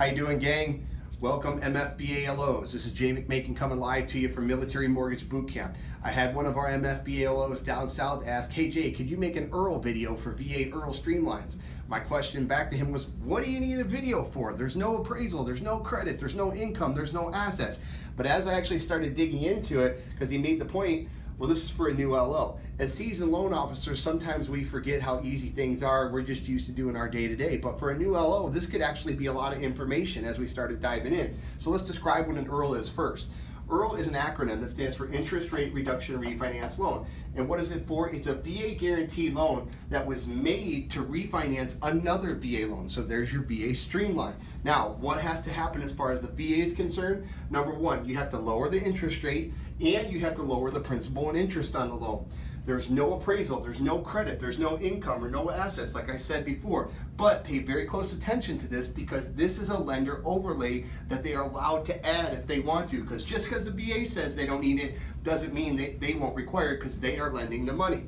How you doing, gang? Welcome MFBALOs. This is Jay McMakin coming live to you from Military Mortgage Bootcamp. I had one of our MFBALOs down south ask, hey Jay, could you make an IRRL video for VA IRRL streamlines? My question back to him was, what do you need a video for? There's no appraisal, there's no credit, there's no income, there's no assets. But as I actually started digging into it, because he made the point, well, this is for a new LO. As seasoned loan officers, sometimes we forget how easy things are. We're just used to doing our day-to-day. But for a new LO, this could actually be a lot of information as we started diving in. So let's describe what an IRRL is first. IRRL is an acronym that stands for Interest Rate Reduction Refinance Loan. And what is it for? It's a VA guaranteed loan that was made to refinance another VA loan. So there's your VA streamline. Now, what has to happen as far as the VA is concerned? Number one, you have to lower the interest rate and you have to lower the principal and interest on the loan. There's no appraisal, there's no credit, there's no income or no assets, like I said before. But pay very close attention to this because this is a lender overlay that they are allowed to add if they want to. Because just because the VA says they don't need it doesn't mean they won't require it because they are lending the money.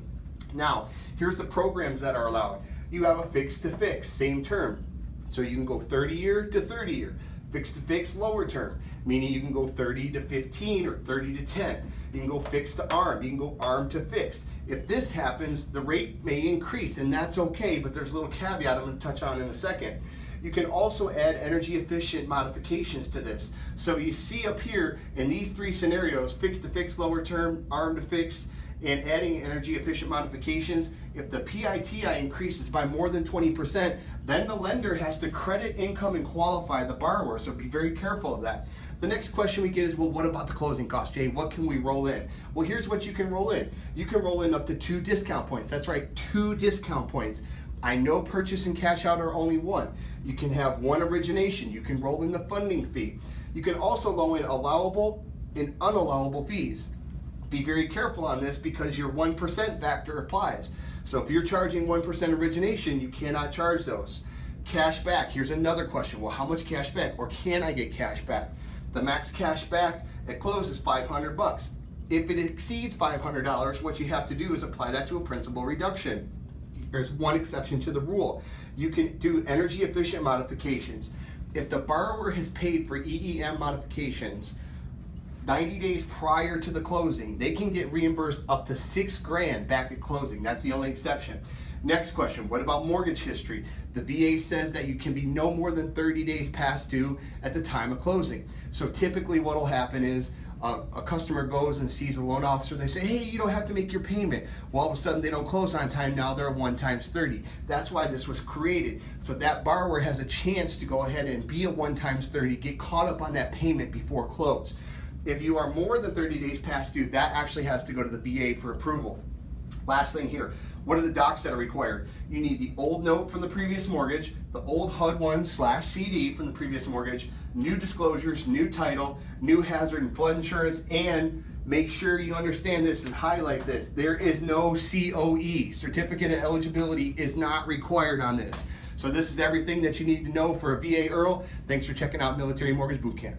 Now, here's the programs that are allowed. You have a fixed to fix, same term. So you can go 30-year to 30-year. Fixed to fix, lower term, meaning you can go 30 to 15 or 30 to 10. You can go fixed to ARM, you can go ARM to fixed. If this happens, the rate may increase, and that's okay, but there's a little caveat I'm going to touch on in a second. You can also add energy efficient modifications to this. So you see up here in these three scenarios, fixed to fixed, lower term, ARM to fixed, and adding energy efficient modifications, if the PITI increases by more than 20%, then the lender has to credit income and qualify the borrower, so be very careful of that. The next question we get is, well, what about the closing cost, Jay? What can we roll in? Well, here's what you can roll in. You can roll in up to 2 discount points. That's right, 2 discount points. I know purchase and cash out are only 1. You can have 1 origination. You can roll in the funding fee. You can also roll in allowable and unallowable fees. Be very careful on this because your 1% factor applies. So if you're charging 1% origination, you cannot charge those. Cash back, here's another question. Well, how much cash back, or can I get cash back? The max cash back at close is $500. If it exceeds $500, what you have to do is apply that to a principal reduction. There's one exception to the rule. You can do energy efficient modifications. If the borrower has paid for EEM modifications 90 days prior to the closing, they can get reimbursed up to $6,000 back at closing. That's the only exception. Next question, what about mortgage history? The VA says that you can be no more than 30 days past due at the time of closing. So typically what will happen is a customer goes and sees a loan officer, they say, hey, you don't have to make your payment. Well, all of a sudden they don't close on time, now they're 1 times 30. That's why this was created. So that borrower has a chance to go ahead and be a 1 times 30, get caught up on that payment before close. If you are more than 30 days past due, that actually has to go to the VA for approval. Last thing here, what are the docs that are required? You need the old note from the previous mortgage, the old HUD1/CD from the previous mortgage, new disclosures, new title, new hazard and flood insurance, and make sure you understand this and highlight this. There is no COE, certificate of eligibility is not required on this. So this is everything that you need to know for a VA IRRL. Thanks for checking out Military Mortgage Bootcamp.